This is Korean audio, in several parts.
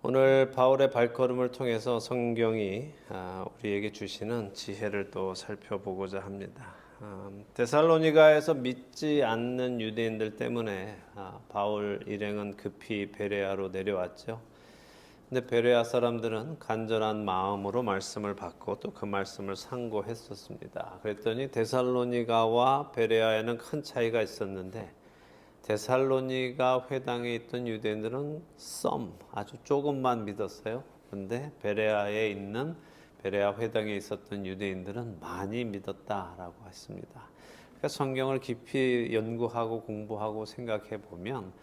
오늘 바울의 발걸음을 통해서 성경이 우리에게 주시는 지혜를 또 살펴보고자 합니다. 데살로니가에서 믿지 않는 유대인들 때문에 바울 일행은 급히 베레아로 내려왔죠. 근데 베레아 사람들은 간절한 마음으로 말씀을 받고 또 그 말씀을 상고했었습니다. 그랬더니 데살로니가와 베레아에는 큰 차이가 있었는데 데살로니가 회당에 있던 유대인들은 아주 조금만 믿었어요. 근데 베레아 회당에 있었던 유대인들은 많이 믿었다라고 했습니다. 그러니까 성경을 깊이 연구하고 공부하고 생각해 보면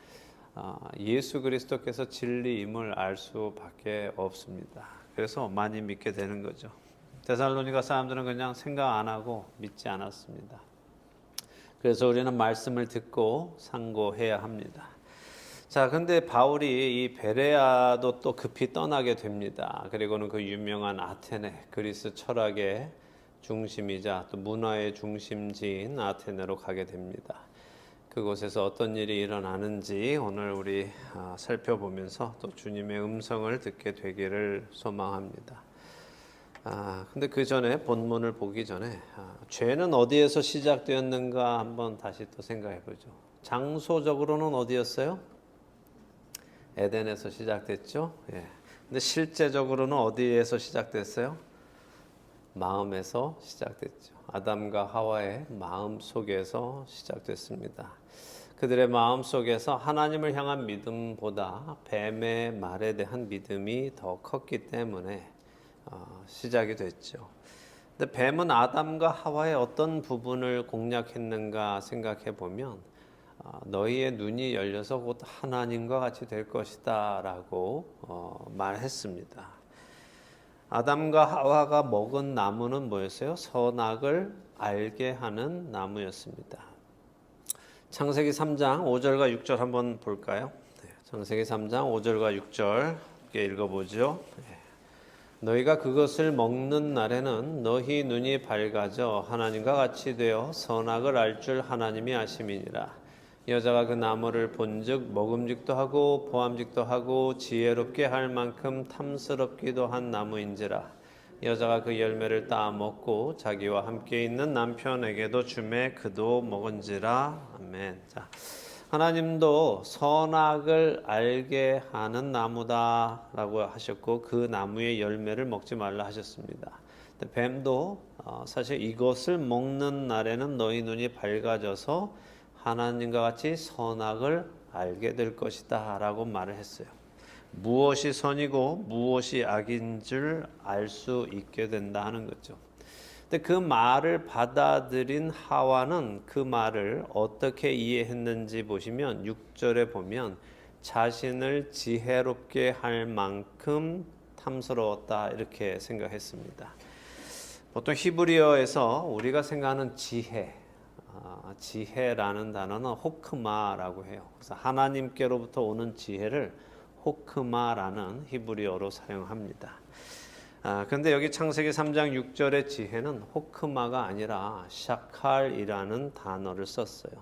예수 그리스도께서 진리임을 알 수밖에 없습니다. 그래서 많이 믿게 되는 거죠. 데살로니가 사람들은 그냥 생각 안 하고 믿지 않았습니다. 그래서 우리는 말씀을 듣고 상고해야 합니다. 자, 근데 바울이 이 베레아도 또 급히 떠나게 됩니다. 그리고는 그 유명한 아테네, 그리스 철학의 중심이자 또 문화의 중심지인 아테네로 가게 됩니다. 그곳에서 어떤 일이 일어나는지 오늘 우리 살펴보면서 또 주님의 음성을 듣게 되기를 소망합니다. 근데 그 전에 본문을 보기 전에 죄는 어디에서 시작되었는가 한번 다시 또 생각해 보죠. 장소적으로는 어디였어요? 에덴에서 시작됐죠. 예. 근데 실제적으로는 어디에서 시작됐어요? 마음에서 시작됐죠. 아담과 하와의 마음 속에서 시작됐습니다. 그들의 마음 속에서 하나님을 향한 믿음보다 뱀의 말에 대한 믿음이 더 컸기 때문에 시작이 됐죠. 근데 뱀은 아담과 하와의 어떤 부분을 공략했는가 생각해 보면 너희의 눈이 열려서 곧 하나님과 같이 될 것이다 라고 말했습니다. 아담과 하와가 먹은 나무는 뭐였어요? 선악을 알게 하는 나무였습니다. 창세기 3장 5절과 6절 한번 볼까요? 창세기 3장 5절과 6절 함께 읽어보죠. 너희가 그것을 먹는 날에는 너희 눈이 밝아져 하나님과 같이 되어 선악을 알 줄 하나님이 아심이니라. 여자가 그 나무를 본즉 먹음직도 하고 보암직도 하고 지혜롭게 할 만큼 탐스럽기도 한 나무인지라. 여자가 그 열매를 따 먹고 자기와 함께 있는 남편에게도 주매 그도 먹은지라. 아멘. 자, 하나님도 선악을 알게 하는 나무다라고 하셨고 그 나무의 열매를 먹지 말라 하셨습니다. 뱀도 사실 이것을 먹는 날에는 너희 눈이 밝아져서 하나님과 같이 선악을 알게 될 것이다 라고 말을 했어요. 무엇이 선이고 무엇이 악인 줄 알 수 있게 된다 하는 거죠. 근데 그 말을 받아들인 하와는 그 말을 어떻게 이해했는지 보시면 6절에 보면 자신을 지혜롭게 할 만큼 탐스러웠다 이렇게 생각했습니다. 보통 히브리어에서 우리가 생각하는 지혜라는 단어는 호크마라고 해요. 그래서 하나님께로부터 오는 지혜를 호크마라는 히브리어로 사용합니다. 근데 여기 창세기 3장 6절의 지혜는 호크마가 아니라 샤칼이라는 단어를 썼어요.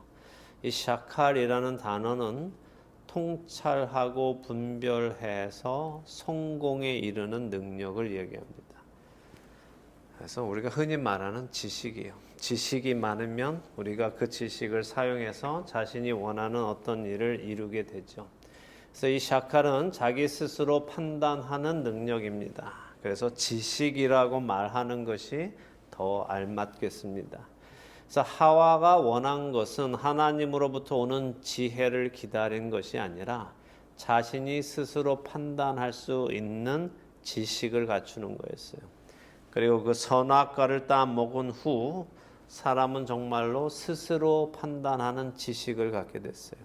이 샤칼이라는 단어는 통찰하고 분별해서 성공에 이르는 능력을 얘기합니다. 그래서 우리가 흔히 말하는 지식이에요. 지식이 많으면 우리가 그 지식을 사용해서 자신이 원하는 어떤 일을 이루게 되죠. 그래서 이 샤칼은 자기 스스로 판단하는 능력입니다. 그래서 지식이라고 말하는 것이 더 알맞겠습니다. 그래서 하와가 원한 것은 하나님으로부터 오는 지혜를 기다린 것이 아니라 자신이 스스로 판단할 수 있는 지식을 갖추는 거였어요. 그리고 그 선악과를 따 먹은 후 사람은 정말로 스스로 판단하는 지식을 갖게 됐어요.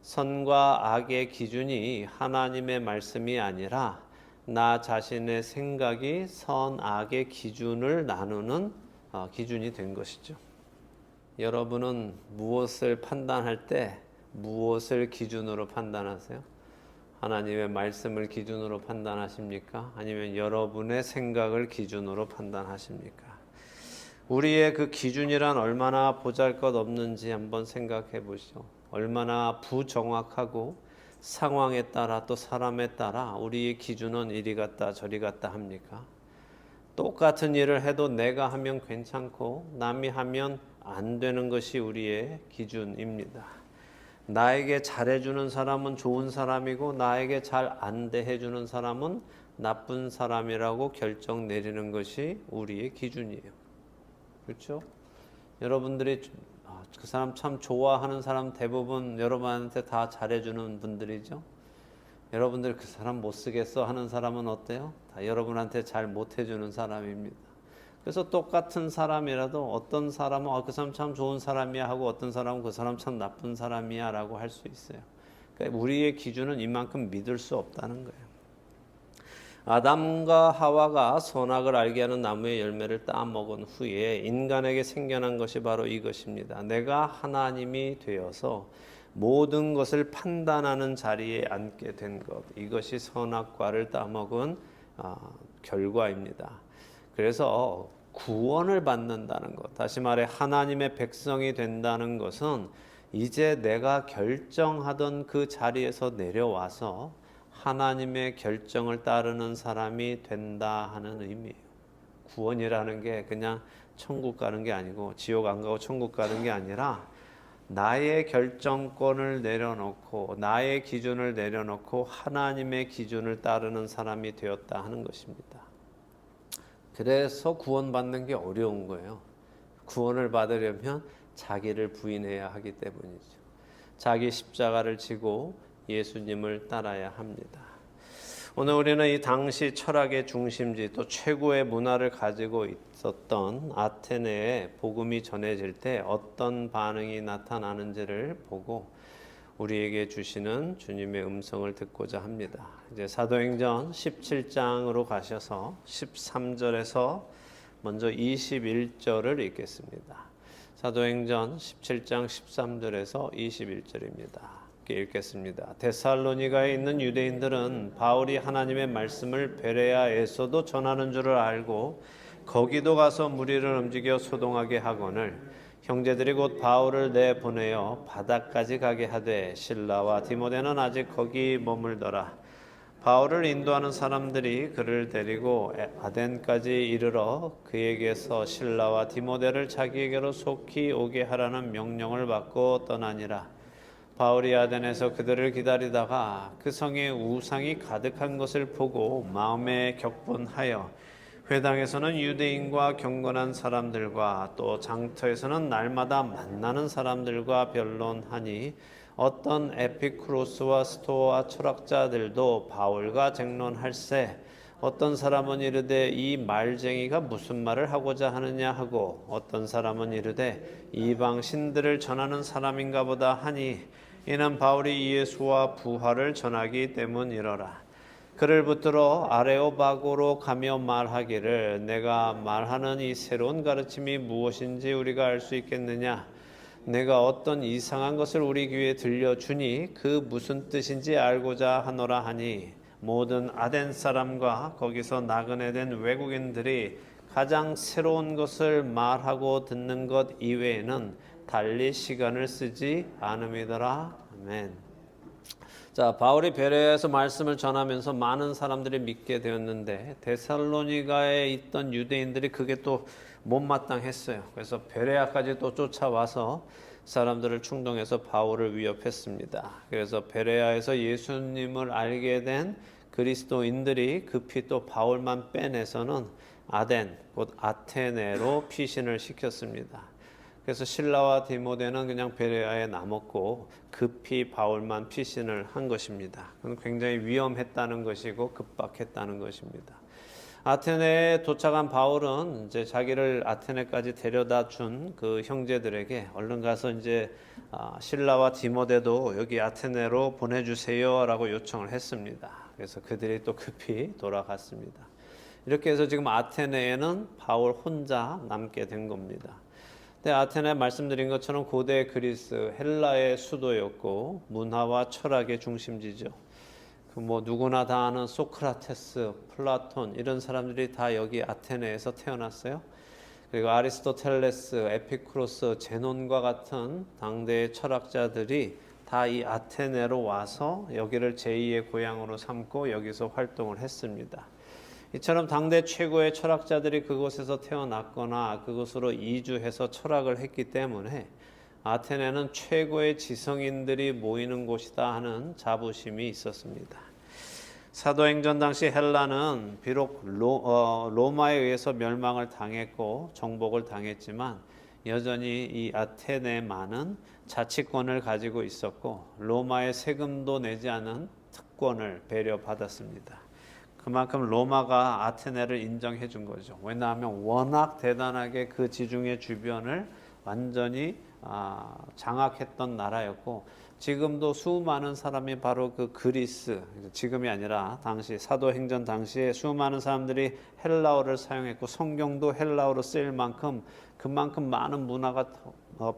선과 악의 기준이 하나님의 말씀이 아니라 나 자신의 생각이 선악의 기준을 나누는 기준이 된 것이죠. 여러분은 무엇을 판단할 때 무엇을 기준으로 판단하세요? 하나님의 말씀을 기준으로 판단하십니까? 아니면 여러분의 생각을 기준으로 판단하십니까? 우리의 그 기준이란 얼마나 보잘것없는지 한번 생각해 보시죠. 얼마나 부정확하고 상황에 따라 또 사람에 따라 우리의 기준은 이리 갔다 저리 갔다 합니까? 똑같은 일을 해도 내가 하면 괜찮고 남이 하면 안 되는 것이 우리의 기준입니다. 나에게 잘해주는 사람은 좋은 사람이고 나에게 잘 안 대해주는 사람은 나쁜 사람이라고 결정 내리는 것이 우리의 기준이에요. 그렇죠? 여러분들이 그 사람 참 좋아하는 사람 대부분 여러분한테 다 잘해주는 분들이죠. 여러분들 그 사람 못 쓰겠어 하는 사람은 어때요? 다 여러분한테 잘 못해주는 사람입니다. 그래서 똑같은 사람이라도 어떤 사람은 그 사람 참 좋은 사람이야 하고 어떤 사람은 그 사람 참 나쁜 사람이야 라고 할 수 있어요. 그러니까 우리의 기준은 이만큼 믿을 수 없다는 거예요. 아담과 하와가 선악을 알게 하는 나무의 열매를 따먹은 후에 인간에게 생겨난 것이 바로 이것입니다. 내가 하나님이 되어서 모든 것을 판단하는 자리에 앉게 된 것, 이것이 선악과를 따먹은 결과입니다. 그래서 구원을 받는다는 것, 다시 말해 하나님의 백성이 된다는 것은 이제 내가 결정하던 그 자리에서 내려와서 하나님의 결정을 따르는 사람이 된다 하는 의미예요. 구원이라는 게 그냥 천국 가는 게 아니고 지옥 안 가고 천국 가는 게 아니라 나의 결정권을 내려놓고 나의 기준을 내려놓고 하나님의 기준을 따르는 사람이 되었다 하는 것입니다. 그래서 구원받는 게 어려운 거예요. 구원을 받으려면 자기를 부인해야 하기 때문이죠. 자기 십자가를 지고 예수님을 따라야 합니다. 오늘 우리는 이 당시 철학의 중심지 또 최고의 문화를 가지고 있었던 아테네에 복음이 전해질 때 어떤 반응이 나타나는지를 보고 우리에게 주시는 주님의 음성을 듣고자 합니다. 이제 사도행전 17장으로 가셔서 13절에서 먼저 21절을 읽겠습니다. 사도행전 17장 13절에서 21절입니다. 읽겠습니다. 데살로니가에 있는 유대인들은 바울이 하나님의 말씀을 베레아에서도 전하는 줄을 알고 거기도 가서 무리를 움직여 소동하게 하거늘 형제들이 곧 바울을 내보내어 바다까지 가게 하되 실라와 디모데는 아직 거기 머물더라. 바울을 인도하는 사람들이 그를 데리고 아덴까지 이르러 그에게서 실라와 디모데를 자기에게로 속히 오게 하라는 명령을 받고 떠나니라. 바울이 아덴에서 그들을 기다리다가 그 성에 우상이 가득한 것을 보고 마음에 격분하여 회당에서는 유대인과 경건한 사람들과 또 장터에서는 날마다 만나는 사람들과 변론하니 어떤 에피쿠로스와 스토아 철학자들도 바울과 쟁론할세 어떤 사람은 이르되 이 말쟁이가 무슨 말을 하고자 하느냐 하고 어떤 사람은 이르되 이방 신들을 전하는 사람인가 보다 하니 이는 바울이 예수와 부활을 전하기 때문이러라. 그를 붙들어 아레오바고로 가며 말하기를 내가 말하는 이 새로운 가르침이 무엇인지 우리가 알 수 있겠느냐. 내가 어떤 이상한 것을 우리 귀에 들려주니 그 무슨 뜻인지 알고자 하노라 하니 모든 아덴 사람과 거기서 나그네 된 외국인들이 가장 새로운 것을 말하고 듣는 것 이외에는 달리 시간을 쓰지 않음이더라. 아멘. 자, 바울이 베레아에서 말씀을 전하면서 많은 사람들이 믿게 되었는데 데살로니가에 있던 유대인들이 그게 또 못마땅했어요. 그래서 베레아까지 또 쫓아와서 사람들을 충동해서 바울을 위협했습니다. 그래서 베레아에서 예수님을 알게 된 그리스도인들이 급히 또 바울만 빼내서는 아덴, 곧 아테네로 피신을 시켰습니다. 그래서 실라와 디모데는 그냥 베레아에 남았고 급히 바울만 피신을 한 것입니다. 그건 굉장히 위험했다는 것이고 급박했다는 것입니다. 아테네에 도착한 바울은 이제 자기를 아테네까지 데려다 준 그 형제들에게 얼른 가서 이제 실라와 디모데도 여기 아테네로 보내주세요라고 요청을 했습니다. 그래서 그들이 또 급히 돌아갔습니다. 이렇게 해서 지금 아테네에는 바울 혼자 남게 된 겁니다. 아테네 말씀드린 것처럼 고대 그리스 헬라의 수도였고 문화와 철학의 중심지죠. 누구나 다 아는 소크라테스, 플라톤 이런 사람들이 다 여기 아테네에서 태어났어요. 그리고 아리스토텔레스, 에피쿠로스, 제논과 같은 당대의 철학자들이 다 이 아테네로 와서 여기를 제2의 고향으로 삼고 여기서 활동을 했습니다. 이처럼 당대 최고의 철학자들이 그곳에서 태어났거나 그곳으로 이주해서 철학을 했기 때문에 아테네는 최고의 지성인들이 모이는 곳이다 하는 자부심이 있었습니다. 사도행전 당시 헬라는 비록 로마에 의해서 멸망을 당했고 정복을 당했지만 여전히 이 아테네만은 자치권을 가지고 있었고 로마의 세금도 내지 않은 특권을 배려받았습니다. 그만큼 로마가 아테네를 인정해 준 거죠. 왜냐하면 워낙 대단하게 그 지중해 주변을 완전히 장악했던 나라였고 지금도 수많은 사람이 바로 그 그리스, 지금이 아니라 당시 사도행전 당시에 수많은 사람들이 헬라어를 사용했고 성경도 헬라어로 쓰일 만큼 그만큼 많은 문화가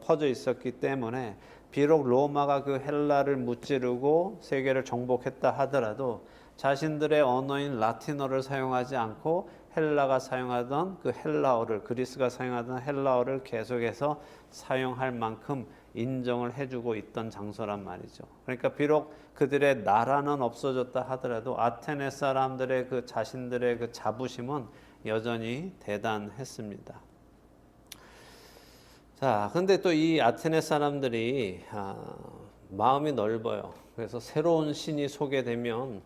퍼져 있었기 때문에 비록 로마가 그 헬라를 무찌르고 세계를 정복했다 하더라도 자신들의 언어인 라틴어를 사용하지 않고 헬라가 사용하던 그 헬라어를 그리스가 사용하던 헬라어를 계속해서 사용할 만큼 인정을 해주고 있던 장소란 말이죠. 그러니까 비록 그들의 나라는 없어졌다 하더라도 아테네 사람들의 그 자신들의 그 자부심은 여전히 대단했습니다. 자, 근데 또 이 아테네 사람들이 마음이 넓어요. 그래서 새로운 신이 소개되면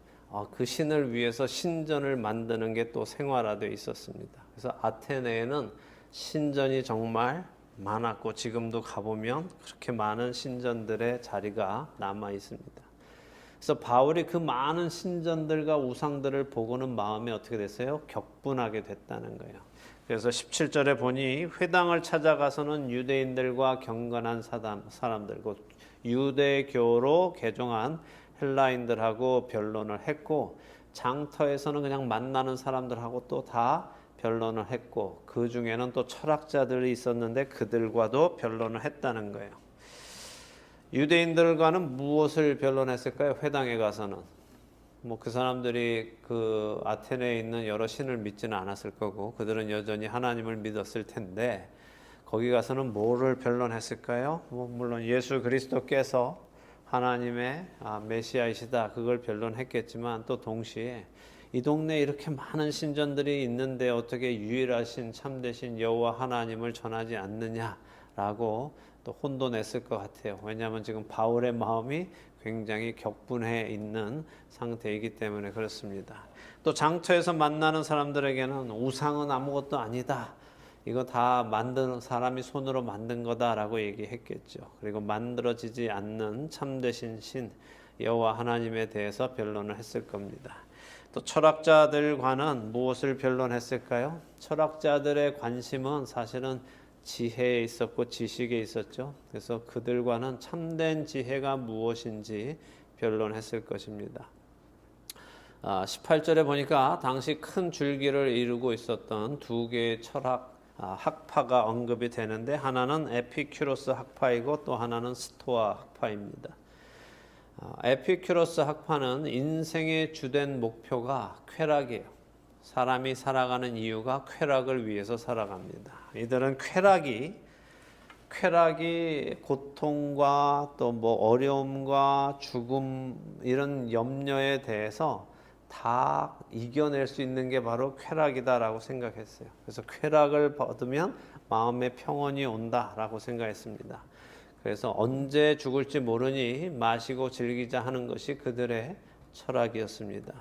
그 신을 위해서 신전을 만드는 게 또 생활화되어 있었습니다. 그래서 아테네에는 신전이 정말 많았고 지금도 가보면 그렇게 많은 신전들의 자리가 남아 있습니다. 그래서 바울이 그 많은 신전들과 우상들을 보고는 마음이 어떻게 됐어요? 격분하게 됐다는 거예요. 그래서 17절에 보니 회당을 찾아가서는 유대인들과 경건한 사람들, 곧 유대교로 개종한 헬라인들하고 변론을 했고 장터에서는 그냥 만나는 사람들하고 또 다 변론을 했고 그 중에는 또 철학자들이 있었는데 그들과도 변론을 했다는 거예요. 유대인들과는 무엇을 변론했을까요? 회당에 가서는 그 사람들이 그 아테네에 있는 여러 신을 믿지는 않았을 거고 그들은 여전히 하나님을 믿었을 텐데 거기 가서는 뭐를 변론했을까요? 물론 예수 그리스도께서 하나님의 메시아이시다 그걸 변론했겠지만 또 동시에 이 동네에 이렇게 많은 신전들이 있는데 어떻게 유일하신 참되신 여호와 하나님을 전하지 않느냐라고 또 혼돈했을 것 같아요. 왜냐하면 지금 바울의 마음이 굉장히 격분해 있는 상태이기 때문에 그렇습니다. 또 장터에서 만나는 사람들에게는 우상은 아무것도 아니다. 이거 다 만든 사람이 손으로 만든 거다라고 얘기했겠죠. 그리고 만들어지지 않는 참되신 신 여호와 하나님에 대해서 변론을 했을 겁니다. 또 철학자들과는 무엇을 변론했을까요? 철학자들의 관심은 사실은 지혜에 있었고 지식에 있었죠. 그래서 그들과는 참된 지혜가 무엇인지 변론했을 것입니다. 18절에 보니까 당시 큰 줄기를 이루고 있었던 두 개의 철학 학파가 언급이 되는데 하나는 에피큐로스 학파이고 또 하나는 스토아 학파입니다. 에피큐로스 학파는 인생의 주된 목표가 쾌락이에요. 사람이 살아가는 이유가 쾌락을 위해서 살아갑니다. 이들은 쾌락이 고통과 또 어려움과 죽음 이런 염려에 대해서 다 이겨낼 수 있는 게 바로 쾌락이다라고 생각했어요. 그래서 쾌락을 받으면 마음의 평온이 온다라고 생각했습니다. 그래서 언제 죽을지 모르니 마시고 즐기자 하는 것이 그들의 철학이었습니다.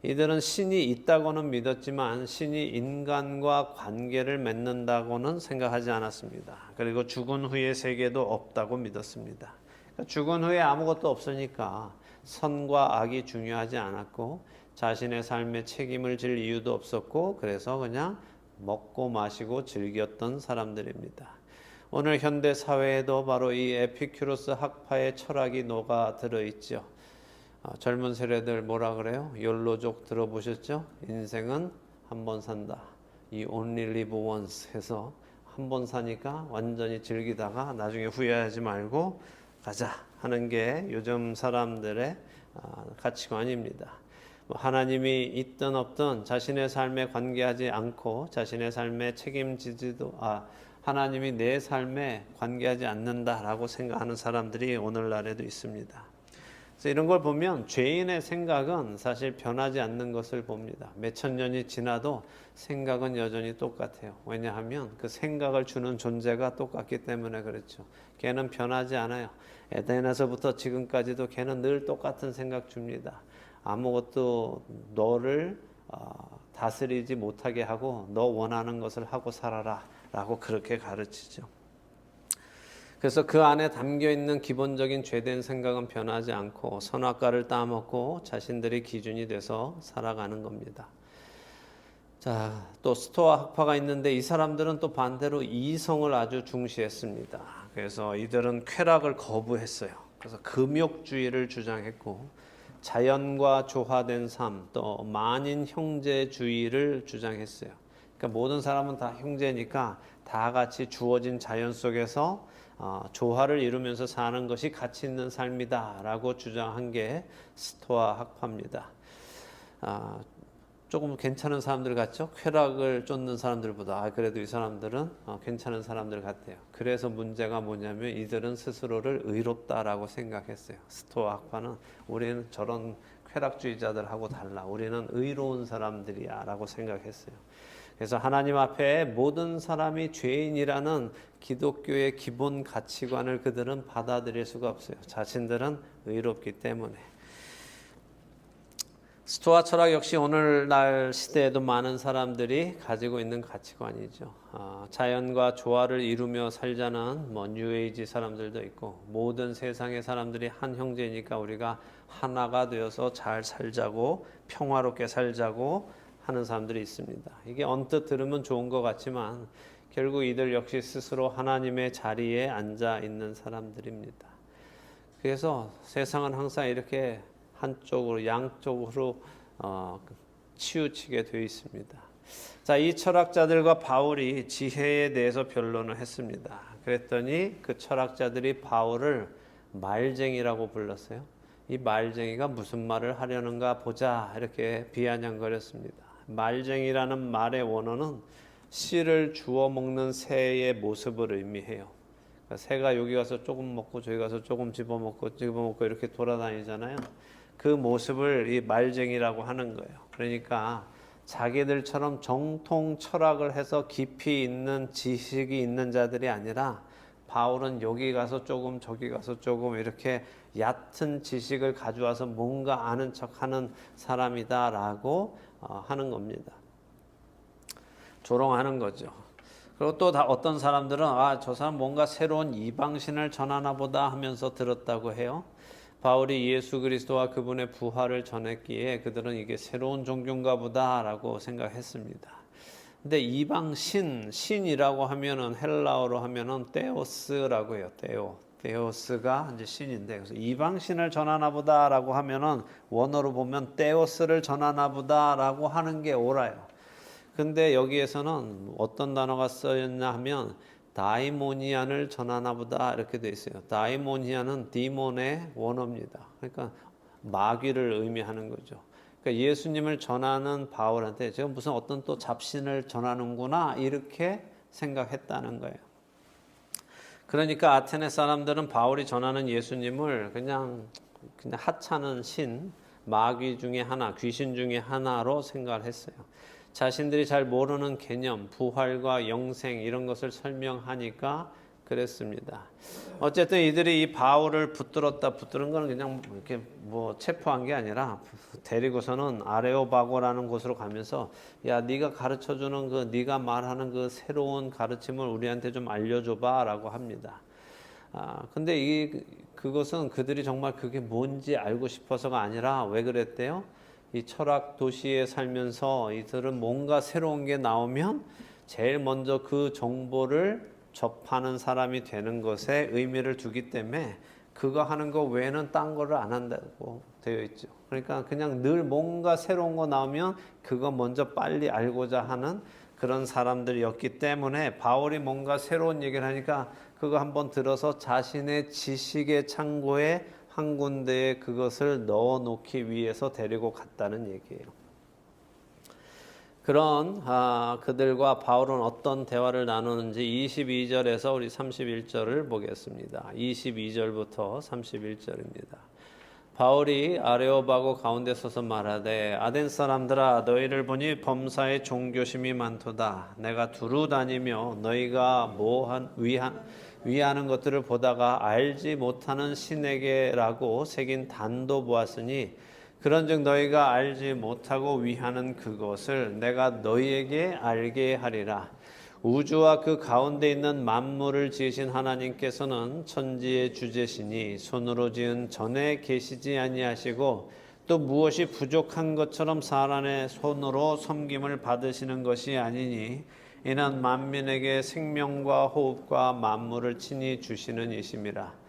이들은 신이 있다고는 믿었지만 신이 인간과 관계를 맺는다고는 생각하지 않았습니다. 그리고 죽은 후의 세계도 없다고 믿었습니다. 그러니까 죽은 후에 아무것도 없으니까 선과 악이 중요하지 않았고 자신의 삶에 책임을 질 이유도 없었고 그래서 그냥 먹고 마시고 즐겼던 사람들입니다. 오늘 현대 사회에도 바로 이 에피큐로스 학파의 철학이 녹아 들어있죠. 젊은 세대들 뭐라 그래요? 욜로족 들어보셨죠? 인생은 한 번 산다. 이 only live once 해서 한 번 사니까 완전히 즐기다가 나중에 후회하지 말고 가자 하는 게 요즘 사람들의 가치관입니다. 하나님이 있든 없든 자신의 삶에 관계하지 않고 자신의 삶에 책임지지도 하나님이 내 삶에 관계하지 않는다라고 생각하는 사람들이 오늘날에도 있습니다. 그래서 이런 걸 보면 죄인의 생각은 사실 변하지 않는 것을 봅니다. 몇천 년이 지나도 생각은 여전히 똑같아요. 왜냐하면 그 생각을 주는 존재가 똑같기 때문에 그렇죠. 걔는 변하지 않아요. 에덴에서부터 지금까지도 걔는 늘 똑같은 생각 줍니다. 아무것도 너를 다스리지 못하게 하고 너 원하는 것을 하고 살아라 라고 그렇게 가르치죠. 그래서 그 안에 담겨있는 기본적인 죄된 생각은 변하지 않고 선악과를 따먹고 자신들이 기준이 돼서 살아가는 겁니다. 자, 또 스토아 학파가 있는데 이 사람들은 또 반대로 이성을 아주 중시했습니다. 그래서 이들은 쾌락을 거부했어요. 그래서 금욕주의를 주장했고 자연과 조화된 삶, 또 만인 형제주의를 주장했어요. 그러니까 모든 사람은 다 형제니까 다 같이 주어진 자연 속에서 조화를 이루면서 사는 것이 가치 있는 삶이다라고 주장한 게 스토아 학파입니다. 조금 괜찮은 사람들 같죠? 쾌락을 쫓는 사람들보다 그래도 이 사람들은 괜찮은 사람들 같아요. 그래서 문제가 뭐냐면 이들은 스스로를 의롭다라고 생각했어요. 스토아 학파는 우리는 저런 쾌락주의자들하고 달라. 우리는 의로운 사람들이야 라고 생각했어요. 그래서 하나님 앞에 모든 사람이 죄인이라는 기독교의 기본 가치관을 그들은 받아들일 수가 없어요. 자신들은 의롭기 때문에. 스토아 철학 역시 오늘날 시대에도 많은 사람들이 가지고 있는 가치관이죠. 자연과 조화를 이루며 살자는 뉴에이지 사람들도 있고 모든 세상의 사람들이 한 형제니까 우리가 하나가 되어서 잘 살자고 평화롭게 살자고 하는 사람들이 있습니다. 이게 언뜻 들으면 좋은 것 같지만 결국 이들 역시 스스로 하나님의 자리에 앉아 있는 사람들입니다. 그래서 세상은 항상 이렇게 한쪽으로 양쪽으로 치우치게 되어 있습니다. 자, 이 철학자들과 바울이 지혜에 대해서 변론을 했습니다. 그랬더니 그 철학자들이 바울을 말쟁이라고 불렀어요. 이 말쟁이가 무슨 말을 하려는가 보자 이렇게 비아냥거렸습니다. 말쟁이라는 말의 원어는 씨를 주워 먹는 새의 모습을 의미해요. 그러니까 새가 여기 가서 조금 먹고 저기 가서 조금 집어먹고 이렇게 돌아다니잖아요. 그 모습을 이 말쟁이라고 하는 거예요. 그러니까 자기들처럼 정통 철학을 해서 깊이 있는 지식이 있는 자들이 아니라 바울은 여기 가서 조금 저기 가서 조금 이렇게 얕은 지식을 가져와서 뭔가 아는 척하는 사람이다라고 하는 겁니다. 조롱하는 거죠. 그리고 또 어떤 사람들은 저 사람 뭔가 새로운 이방신을 전하나 보다 하면서 들었다고 해요. 바울이 예수 그리스도와 그분의 부활을 전했기에 그들은 이게 새로운 종교인가 보다라고 생각했습니다. 근데 이방신, 신이라고 하면은 헬라어로 하면은 테오스라고 해요. 테오스가 이제 신인데, 그래서 이방신을 전하나 보다라고 하면은 원어로 보면 테오스를 전하나 보다라고 하는 게 옳아요. 근데 여기에서는 어떤 단어가 쓰였냐 하면 다이모니안을 전하나 보다 이렇게 돼 있어요. 다이모니안은 디몬의 원어입니다. 그러니까 마귀를 의미하는 거죠. 그러니까 예수님을 전하는 바울한테 제가 무슨 어떤 또 잡신을 전하는구나 이렇게 생각했다는 거예요. 그러니까 아테네 사람들은 바울이 전하는 예수님을 그냥 하찮은 신, 마귀 중에 하나, 귀신 중에 하나로 생각을 했어요. 자신들이 잘 모르는 개념, 부활과 영생 이런 것을 설명하니까 그랬습니다. 어쨌든 이들이 이 바울을 붙들은 건 그냥 이렇게 체포한 게 아니라 데리고서는 아레오바고라는 곳으로 가면서 야, 네가 가르쳐주는 네가 말하는 그 새로운 가르침을 우리한테 좀 알려줘봐라고 합니다. 근데 그것은 그들이 정말 그게 뭔지 알고 싶어서가 아니라 왜 그랬대요? 이 철학 도시에 살면서 이들은 뭔가 새로운 게 나오면 제일 먼저 그 정보를 접하는 사람이 되는 것에 의미를 두기 때문에 그거 하는 거 외에는 딴 거를 안 한다고 되어 있죠. 그러니까 그냥 늘 뭔가 새로운 거 나오면 그거 먼저 빨리 알고자 하는 그런 사람들이었기 때문에 바울이 뭔가 새로운 얘기를 하니까 그거 한번 들어서 자신의 지식의 창고에 한 군데에 그것을 넣어놓기 위해서 데리고 갔다는 얘기예요. 그런 그들과 바울은 어떤 대화를 나누는지 22절에서 우리 31절을 보겠습니다. 22절부터 31절입니다. 바울이 아레오바고 가운데 서서 말하되 아덴 사람들아 너희를 보니 범사에 종교심이 많도다. 내가 두루 다니며 너희가 위하는 것들을 보다가 알지 못하는 신에게라고 새긴 단도 보았으니 그런즉 너희가 알지 못하고 위하는 그것을 내가 너희에게 알게 하리라. 우주와 그 가운데 있는 만물을 지으신 하나님께서는 천지의 주제시니 손으로 지은 전에 계시지 아니하시고 또 무엇이 부족한 것처럼 사람의 손으로 섬김을 받으시는 것이 아니니 이는 만민에게 생명과 호흡과 만물을 친히 주시는 이심이라.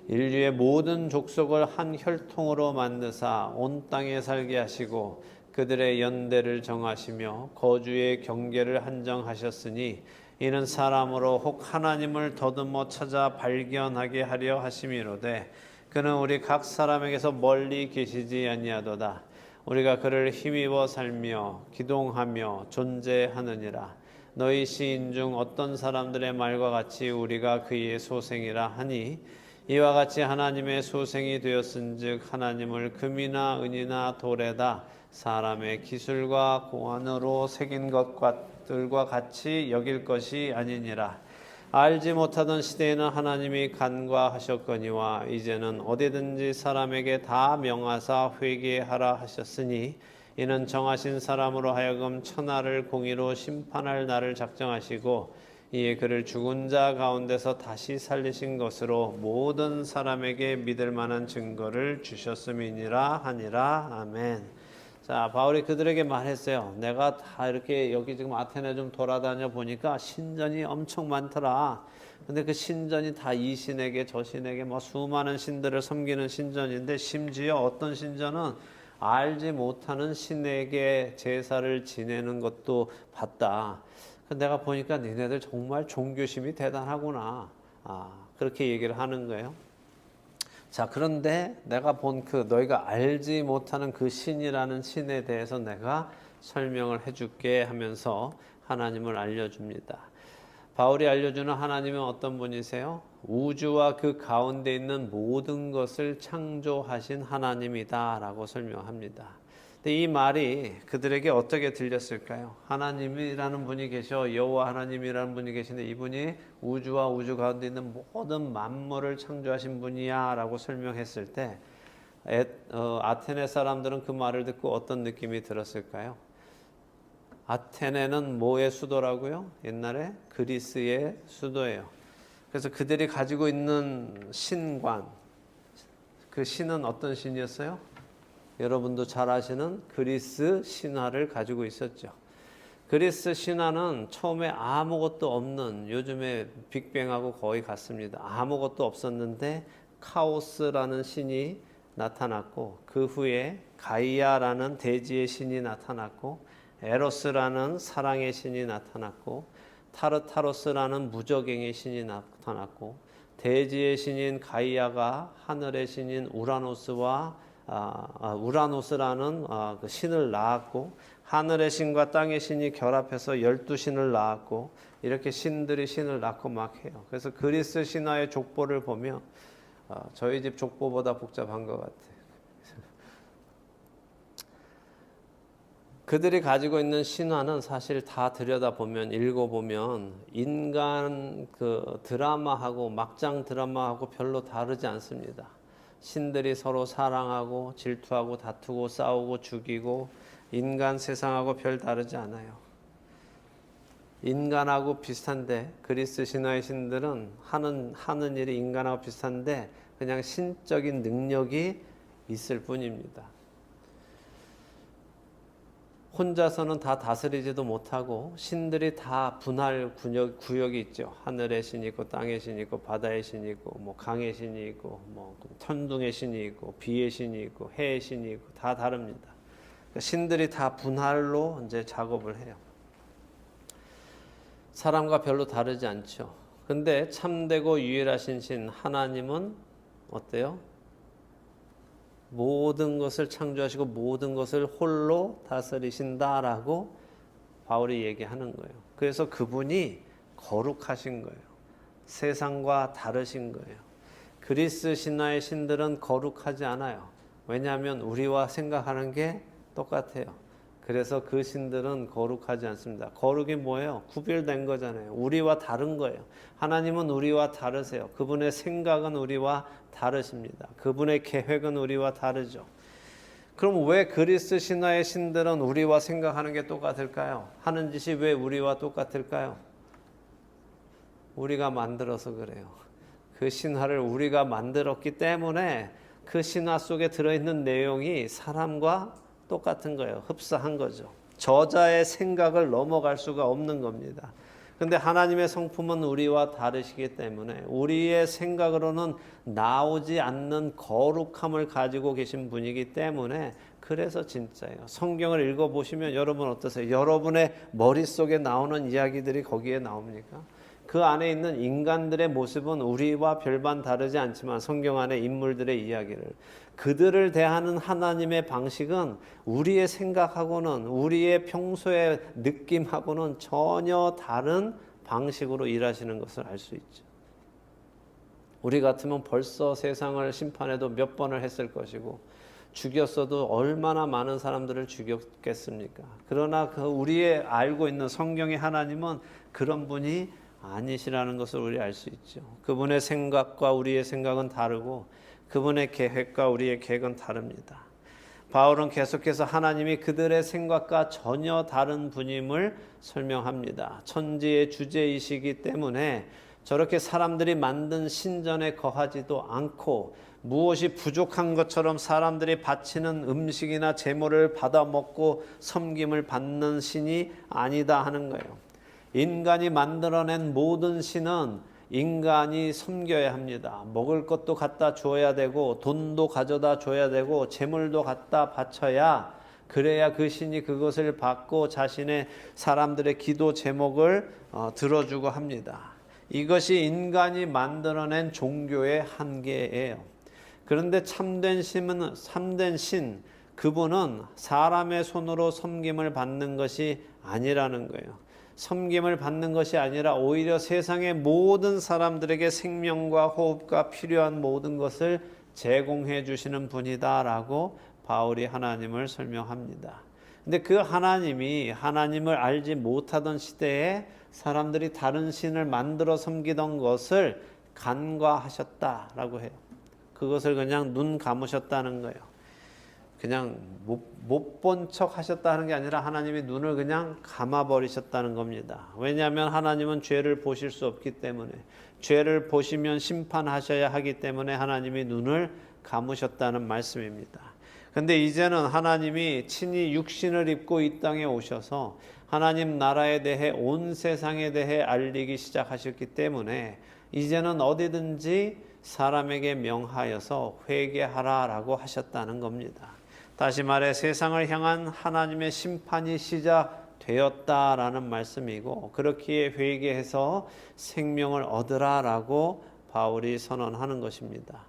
인류의 모든 족속을 한 혈통으로 만드사 온 땅에 살게 하시고 그들의 연대를 정하시며 거주의 경계를 한정하셨으니 이는 사람으로 혹 하나님을 더듬어 찾아 발견하게 하려 하심이로되 그는 우리 각 사람에게서 멀리 계시지 아니하도다. 우리가 그를 힘입어 살며 기동하며 존재하느니라. 너희 시인 중 어떤 사람들의 말과 같이 우리가 그의 소생이라 하니 이와 같이 하나님의 소생이 되었은즉 하나님을 금이나 은이나 돌에다 사람의 기술과 공안으로 새긴 것들과 같이 여길 것이 아니니라. 알지 못하던 시대에는 하나님이 간과하셨거니와 이제는 어디든지 사람에게 다 명하사 회개하라 하셨으니 이는 정하신 사람으로 하여금 천하를 공의로 심판할 날을 작정하시고 이에 그를 죽은 자 가운데서 다시 살리신 것으로 모든 사람에게 믿을 만한 증거를 주셨음이니라 하니라. 아멘. 자, 바울이 그들에게 말했어요. 내가 다 이렇게 여기 지금 아테네 좀 돌아다녀 보니까 신전이 엄청 많더라. 근데 그 신전이 다 이 신에게 저 신에게 뭐 수많은 신들을 섬기는 신전인데 심지어 어떤 신전은 알지 못하는 신에게 제사를 지내는 것도 봤다. 내가 보니까 니네들 정말 종교심이 대단하구나. 그렇게 얘기를 하는 거예요. 자, 그런데 내가 본 너희가 알지 못하는 그 신이라는 신에 대해서 내가 설명을 해줄게 하면서 하나님을 알려줍니다. 바울이 알려주는 하나님은 어떤 분이세요? 우주와 그 가운데 있는 모든 것을 창조하신 하나님이다라고 설명합니다. 근데 이 말이 그들에게 어떻게 들렸을까요? 하나님이라는 분이 계셔, 여호와 하나님이라는 분이 계신데 이분이 우주와 우주 가운데 있는 모든 만물을 창조하신 분이야 라고 설명했을 때 아테네 사람들은 그 말을 듣고 어떤 느낌이 들었을까요? 아테네는 뭐의 수도라고요? 옛날에 그리스의 수도예요. 그래서 그들이 가지고 있는 신관, 그 신은 어떤 신이었어요? 여러분도 잘 아시는 그리스 신화를 가지고 있었죠. 그리스 신화는 처음에 아무것도 없는, 요즘에 빅뱅하고 거의 같습니다. 아무것도 없었는데 카오스라는 신이 나타났고 그 후에 가이아라는 대지의 신이 나타났고 에로스라는 사랑의 신이 나타났고 타르타로스라는 무적행의 신이 나타났고 대지의 신인 가이아가 하늘의 신인 우라노스라는 그 신을 낳았고 하늘의 신과 땅의 신이 결합해서 12신을 낳았고 이렇게 신들이 신을 낳고 막 해요. 그래서 그리스 신화의 족보를 보면 저희 집 족보보다 복잡한 것 같아요. 그들이 가지고 있는 신화는 사실 다 들여다보면 읽어보면 인간 그 드라마하고 막장 드라마하고 별로 다르지 않습니다. 신들이 서로 사랑하고 질투하고 다투고 싸우고 죽이고 인간 세상하고 별 다르지 않아요. 인간하고 비슷한데 그리스 신화의 신들은 하는 일이 인간하고 비슷한데 그냥 신적인 능력이 있을 뿐입니다. 혼자서는 다 다스리지도 못하고 신들이 다 분할 구역이 있죠. 하늘의 신이 있고 땅의 신이 있고 바다의 신이 있고 뭐 강의 신이 있고 뭐 천둥의 신이 있고 비의 신이 있고 해의 신이 있고 다 다릅니다. 그러니까 신들이 다 분할로 이제 작업을 해요. 사람과 별로 다르지 않죠. 근데 참되고 유일하신 신 하나님은 어때요? 모든 것을 창조하시고 모든 것을 홀로 다스리신다라고 바울이 얘기하는 거예요. 그래서 그분이 거룩하신 거예요. 세상과 다르신 거예요. 그리스 신화의 신들은 거룩하지 않아요. 왜냐하면 우리와 생각하는 게 똑같아요. 그래서 그 신들은 거룩하지 않습니다. 거룩이 뭐예요? 구별된 거잖아요. 우리와 다른 거예요. 하나님은 우리와 다르세요. 그분의 생각은 우리와 다르십니다. 그분의 계획은 우리와 다르죠. 그럼 왜 그리스 신화의 신들은 우리와 생각하는 게 똑같을까요? 하는 짓이 왜 우리와 똑같을까요? 우리가 만들어서 그래요. 그 신화를 우리가 만들었기 때문에 그 신화 속에 들어있는 내용이 사람과 똑같은 거예요. 흡사한 거죠. 저자의 생각을 넘어갈 수가 없는 겁니다. 근데 하나님의 성품은 우리와 다르시기 때문에 우리의 생각으로는 나오지 않는 거룩함을 가지고 계신 분이기 때문에 그래서 진짜예요. 성경을 읽어보시면 여러분 어떠세요? 여러분의 머릿속에 나오는 이야기들이 거기에 나옵니까? 그 안에 있는 인간들의 모습은 우리와 별반 다르지 않지만 성경 안에 인물들의 이야기를 그들을 대하는 하나님의 방식은 우리의 생각하고는 우리의 평소의 느낌하고는 전혀 다른 방식으로 일하시는 것을 알 수 있죠. 우리 같으면 벌써 세상을 심판해도 몇 번을 했을 것이고 죽였어도 얼마나 많은 사람들을 죽였겠습니까? 그러나 그 우리의 알고 있는 성경의 하나님은 그런 분이 아니시라는 것을 우리 알 수 있죠. 그분의 생각과 우리의 생각은 다르고 그분의 계획과 우리의 계획은 다릅니다. 바울은 계속해서 하나님이 그들의 생각과 전혀 다른 분임을 설명합니다. 천지의 주제이시기 때문에 저렇게 사람들이 만든 신전에 거하지도 않고 무엇이 부족한 것처럼 사람들이 바치는 음식이나 제물을 받아 먹고 섬김을 받는 신이 아니다 하는 거예요. 인간이 만들어낸 모든 신은 인간이 섬겨야 합니다. 먹을 것도 갖다 줘야 되고 돈도 가져다 줘야 되고 재물도 갖다 바쳐야 그래야 그 신이 그것을 받고 자신의 사람들의 기도 제목을 들어주고 합니다. 이것이 인간이 만들어낸 종교의 한계예요. 그런데 참된 신, 그분은 사람의 손으로 섬김을 받는 것이 아니라는 거예요. 섬김을 받는 것이 아니라 오히려 세상의 모든 사람들에게 생명과 호흡과 필요한 모든 것을 제공해 주시는 분이다라고 바울이 하나님을 설명합니다. 근데 그 하나님이 하나님을 알지 못하던 시대에 사람들이 다른 신을 만들어 섬기던 것을 간과하셨다라고 해요. 그것을 그냥 눈 감으셨다는 거예요. 그냥 못 본 척 하셨다는 게 아니라 하나님이 눈을 그냥 감아버리셨다는 겁니다. 왜냐하면 하나님은 죄를 보실 수 없기 때문에 죄를 보시면 심판하셔야 하기 때문에 하나님이 눈을 감으셨다는 말씀입니다. 근데 이제는 하나님이 친히 육신을 입고 이 땅에 오셔서 하나님 나라에 대해 온 세상에 대해 알리기 시작하셨기 때문에 이제는 어디든지 사람에게 명하여서 회개하라라고 하셨다는 겁니다. 다시 말해 세상을 향한 하나님의 심판이 시작되었다라는 말씀이고 그렇기에 회개해서 생명을 얻으라라고 바울이 선언하는 것입니다.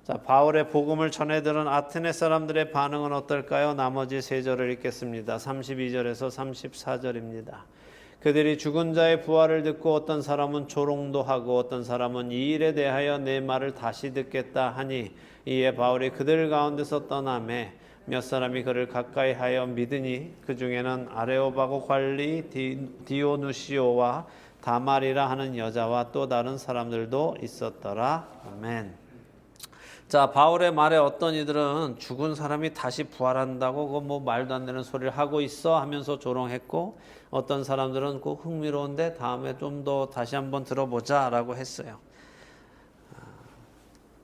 자, 바울의 복음을 전해 들은 아테네 사람들의 반응은 어떨까요? 나머지 세 절을 읽겠습니다. 32절에서 34절입니다. 그들이 죽은 자의 부활을 듣고 어떤 사람은 조롱도 하고 어떤 사람은 이 일에 대하여 내 말을 다시 듣겠다 하니 이에 바울이 그들 가운데서 떠나매 몇 사람이 그를 가까이 하여 믿으니 그 중에는 아레오바고 관리 디오누시오와 다말이라 하는 여자와 또 다른 사람들도 있었더라. 아멘. 자, 바울의 말에 어떤 이들은 죽은 사람이 다시 부활한다고 그거 뭐 말도 안 되는 소리를 하고 있어 하면서 조롱했고 어떤 사람들은 그 흥미로운데 다음에 좀 더 다시 한번 들어보자라고 했어요.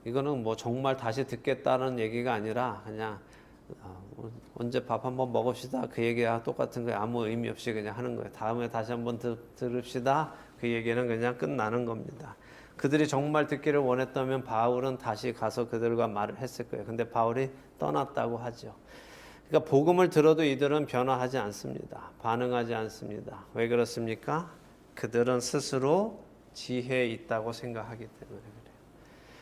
이거는 뭐 정말 다시 듣겠다는 얘기가 아니라 그냥 언제 밥 한번 먹읍시다 그 얘기와 똑같은 거예요. 아무 의미 없이 그냥 하는 거예요. 다음에 다시 한번 들읍시다 그 얘기는 그냥 끝나는 겁니다. 그들이 정말 듣기를 원했다면 바울은 다시 가서 그들과 말을 했을 거예요. 근데 바울이 떠났다고 하죠. 그러니까 복음을 들어도 이들은 변화하지 않습니다. 반응하지 않습니다. 왜 그렇습니까? 그들은 스스로 지혜에 있다고 생각하기 때문에 그래요.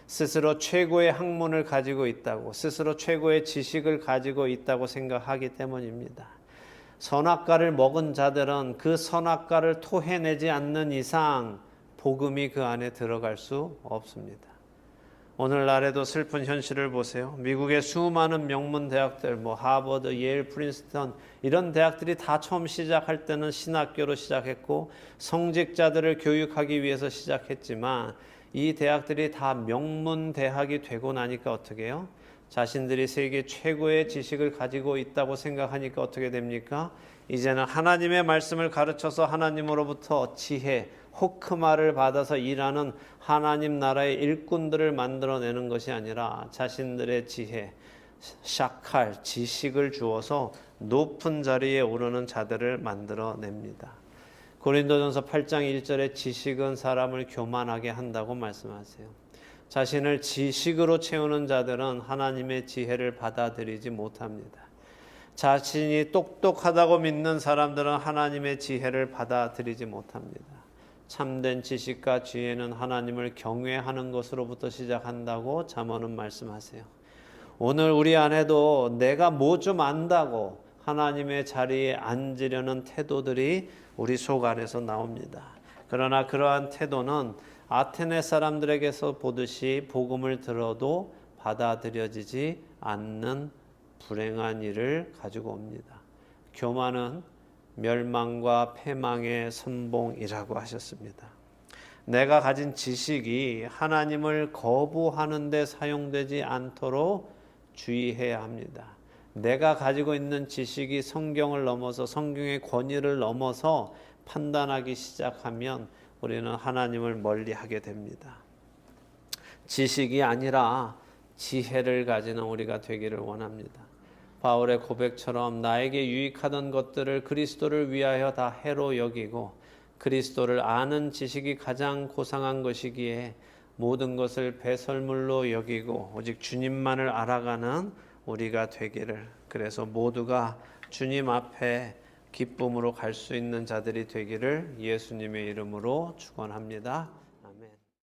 스스로 최고의 학문을 가지고 있다고, 스스로 최고의 지식을 가지고 있다고 생각하기 때문입니다. 선악과를 먹은 자들은 그 선악과를 토해내지 않는 이상 복음이 그 안에 들어갈 수 없습니다. 오늘날에도 슬픈 현실을 보세요. 미국의 수많은 명문 대학들, 하버드, 예일, 프린스턴 이런 대학들이 다 처음 시작할 때는 신학교로 시작했고 성직자들을 교육하기 위해서 시작했지만 이 대학들이 다 명문 대학이 되고 나니까 어떻게 해요? 자신들이 세계 최고의 지식을 가지고 있다고 생각하니까 어떻게 됩니까? 이제는 하나님의 말씀을 가르쳐서 하나님으로부터 지혜, 호크마를 받아서 일하는 하나님 나라의 일꾼들을 만들어내는 것이 아니라 자신들의 지혜, 샤칼, 지식을 주어서 높은 자리에 오르는 자들을 만들어냅니다. 고린도전서 8장 1절에 지식은 사람을 교만하게 한다고 말씀하세요. 자신을 지식으로 채우는 자들은 하나님의 지혜를 받아들이지 못합니다. 자신이 똑똑하다고 믿는 사람들은 하나님의 지혜를 받아들이지 못합니다. 참된 지식과 지혜는 하나님을 경외하는 것으로부터 시작한다고 잠언은 말씀하세요. 오늘 우리 안에도 내가 뭐 좀 안다고 하나님의 자리에 앉으려는 태도들이 우리 속 안에서 나옵니다. 그러나 그러한 태도는 아테네 사람들에게서 보듯이 복음을 들어도 받아들여지지 않는 불행한 일을 가지고 옵니다. 교만은 멸망과 패망의 선봉이라고 하셨습니다. 내가 가진 지식이 하나님을 거부하는 데 사용되지 않도록 주의해야 합니다. 내가 가지고 있는 지식이 성경을 넘어서 성경의 권위를 넘어서 판단하기 시작하면 우리는 하나님을 멀리하게 됩니다. 지식이 아니라 지혜를 가지는 우리가 되기를 원합니다. 바울의 고백처럼 나에게 유익하던 것들을 그리스도를 위하여 다 해로 여기고 그리스도를 아는 지식이 가장 고상한 것이기에 모든 것을 배설물로 여기고 오직 주님만을 알아가는 우리가 되기를, 그래서 모두가 주님 앞에 기쁨으로 갈 수 있는 자들이 되기를 예수님의 이름으로 축원합니다.